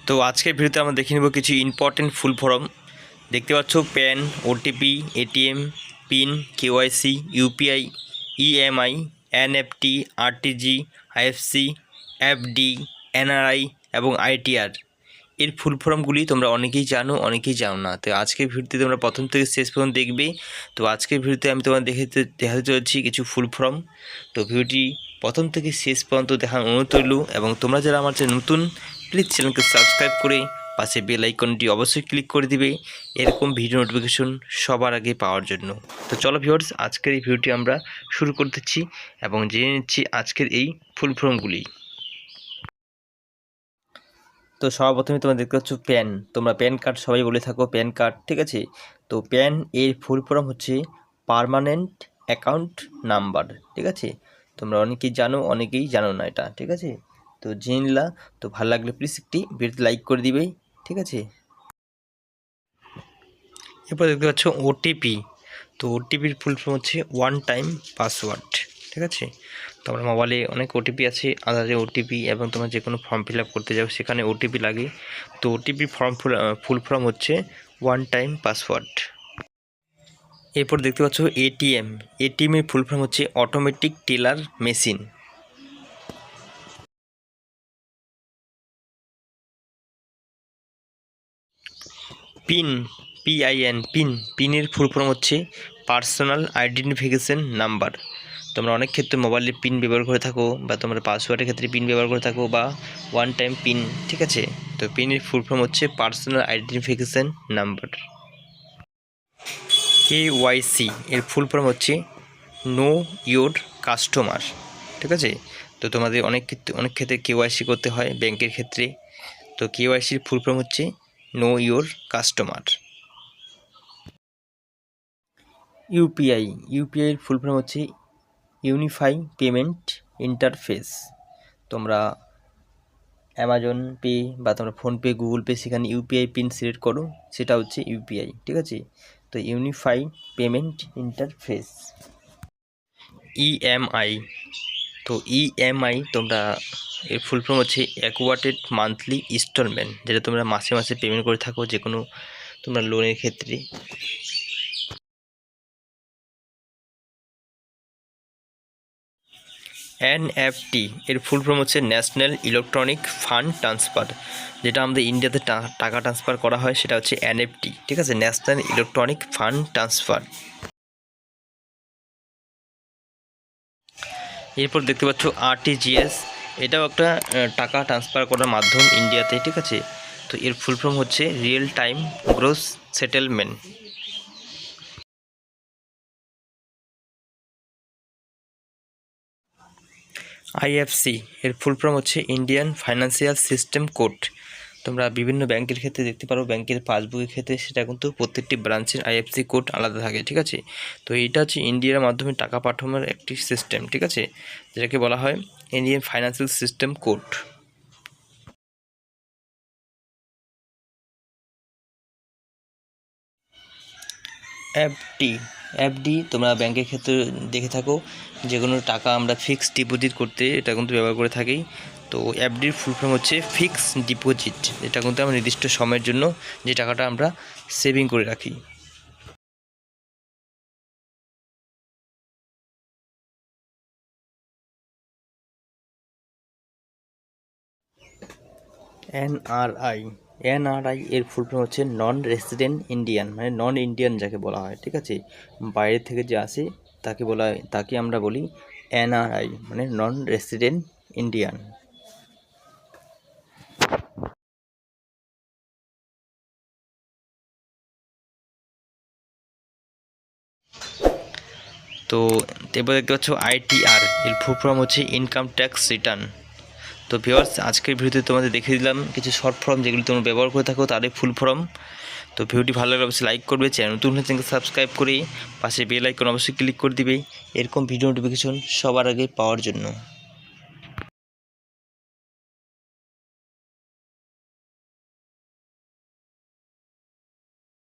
তো আজকের ভিডিওতে আমরা দেখে নেব কিছু ইম্পর্টেন্ট ফুল ফর্ম। দেখতে পাচ্ছ pan, OTP, ATM pin, KYC, UPI, EMI, NFT, RTG, IFC, FD, NRI এবং আইটিআর এর ফুল ফর্মগুলি তোমরা অনেকেই জানো না। তো আজকের ভিডিওতে তোমরা প্রথম থেকে শেষ পর্যন্ত দেখবে। তো আজকের ভিডিওতে আমি তোমাদের দেখাতে চলেছি কিছু ফুল ফর্ম। তো ভিডিওটি প্রথম থেকে শেষ পর্যন্ত দেখার অনুরোধ রইল এবং তোমরা যারা আমার চ্যানেল নতুন, প্লিজ চ্যানেলকে সাবস্ক্রাইব করে পাশে বেল আইকনটি অবশ্যই ক্লিক করে দিবে এরকম ভিডিও নোটিফিকেশন সবার আগে পাওয়ার জন্য। তো চলো ভিউয়ার্স, আজকের এই ভিডিওটি আমরা শুরু করতেছি এবং জেনে নিচ্ছি আজকের এই ফুল ফর্মগুলি। তো সর্বপ্রথমে তোমরা দেখতে পাচ্ছ প্যান। তোমরা প্যান কার্ড সবাই বলে থাকো প্যান কার্ড, ঠিক আছে। তো প্যান এর ফুল ফর্ম হচ্ছে পার্মানেন্ট অ্যাকাউন্ট নাম্বার, ঠিক আছে। তোমরা অনেকেই জানো না এটা, ঠিক আছে। তো জেনে নিলা। তো ভালো লাগলে প্লিজ একটি ভিডিওতে লাইক করে দিবে, ঠিক আছে। এরপর দেখতে পাচ্ছ ওটিপি। তো ওটিপির ফুল ফর্ম হচ্ছে ওয়ান টাইম পাসওয়ার্ড, ঠিক আছে। তো আমার মোবাইলে অনেক ওটিপি আছে, আধারে ওটিপি এবং তোমরা যে কোনো ফর্ম ফিল আপ করতে যাও সেখানে ওটিপি লাগে। তো ওটিপি ফুল ফর্ম হচ্ছে ওয়ান টাইম পাসওয়ার্ড। এরপর দেখতে পাচ্ছ এটিএম। এটিএমের ফুল ফর্ম হচ্ছে automatic teller machine. PIN, P I N, পিনের ফুল ফর্ম হচ্ছে পার্সোনাল আইডেন্টিফিকেশন নাম্বার। তোমরা অনেক ক্ষেত্রে মোবাইলের পিন ব্যবহার করে থাকো বা তোমরা পাসওয়ার্ডের ক্ষেত্রে পিন ব্যবহার করে থাকো বা ওয়ান টাইম পিন, ঠিক আছে। তো পিনের ফুল ফর্ম হচ্ছে পার্সোনাল আইডেন্টিফিকেশন নাম্বার। কেওয়াইসি এর ফুল ফর্ম হচ্ছে নো ইওর কাস্টমার, ঠিক আছে। তো তোমাদের অনেক ক্ষেত্রে কেওয়াইসি করতে হয় ব্যাংকের ক্ষেত্রে। তো কেওয়াইসির ফুল ফর্ম হচ্ছে নো ইওর কাস্টমার। ইউপিআইয়ের ফুল ফর্ম হচ্ছে ইউনিফাই পেমেন্ট ইন্টারফেস। তোমরা অ্যামাজন পে বা তোমরা ফোনপে, গুগল পে, সেখানে ইউপিআই পিন সিলেক্ট করো, সেটা হচ্ছে ইউপিআই, ঠিক আছে। তো ইউনিফাই পেমেন্ট ইন্টারফেস। ইএমআই। তো ইএমআই তোমরা এর ফুল ফর্ম হচ্ছে অ্যাকুয়াটেড মান্থলি ইনস্টলমেন্ট, যেটা তোমরা মাসে মাসে পেমেন্ট করে থাকো যে কোনো তোমরা লোনের ক্ষেত্রে। এনএফটি এর ফুল ফর্ম হচ্ছে ন্যাশনাল ইলেকট্রনিক ফান্ড ট্রান্সফার। যেটা আমাদের ইন্ডিয়াতে টাকা ট্রান্সফার করা হয় সেটা হচ্ছে এনএফটি, ঠিক আছে, ন্যাশনাল ইলেকট্রনিক ফান্ড ট্রান্সফার। এরপর দেখতে পাচ্ছ আরটিজিএস। এটাও একটা টাকা ট্রান্সফার করার মাধ্যম ইন্ডিয়াতে, ঠিক আছে। তো এর ফুল ফর্ম হচ্ছে real time gross settlement. IFC এর ফুল ফর্ম হচ্ছে ইন্ডিয়ান ফাইন্যান্সিয়াল সিস্টেম কোড। তোমরা বিভিন্ন ব্যাংকের ক্ষেত্রে দেখতে পারো, ব্যাংকের পাসবুকের ক্ষেত্রে সেটা কিন্তু প্রত্যেকটি ব্রাঞ্চের আইএফসি কোড আলাদা থাকে, ঠিক আছে। তো এইটা হচ্ছে ইন্ডিয়ার মাধ্যমে টাকা পাঠানোর একটি সিস্টেম, ঠিক আছে, যেটাকে বলা হয় Indian financial system code. FD তোমরা ব্যাংকের ক্ষেত্রে দেখে থাকো, যে কোনো টাকা আমরা ফিক্সড ডিপোজিট করতে এটা কিন্তু ব্যবহার করে থাকি। তো এফডির ফুল ফর্ম হচ্ছে ফিক্সড ডিপোজিট। এটা কিন্তু আমরা নির্দিষ্ট সময়ের জন্য যে টাকাটা আমরা সেভিং করে রাখি। এনআরআই এর ফুল ফর্ম হচ্ছে নন রেসিডেন্ট ইন্ডিয়ান, মানে নন ইন্ডিয়ান যাকে বলা হয়, ঠিক আছে। বাইরে থেকে যে আসে তাকে আমরা বলি এনআরআই, মানে নন রেসিডেন্ট ইন্ডিয়ান। তো এবার দেখতে পাচ্ছ আইটিআর এর ফুল ফর্ম হচ্ছে ইনকাম ট্যাক্স রিটার্ন। তো ভিউয়ার্স, আজকের ভিডিওতে তোমাদের দেখিয়ে দিলাম কিছু শর্ট ফর্ম যেগুলি তোমরা ব্যবহার করে থাকো তাদের ফুল ফর্ম। তো ভিডিওটি ভালো লাগলে অবশ্যই লাইক করবে, চ্যানেল নতুন হলে চ্যানেলকে সাবস্ক্রাইব করে পাশে বেল আইকন অবশ্যই ক্লিক করে দিবে এরকম ভিডিও নোটিফিকেশন সবার আগে পাওয়ার জন্য।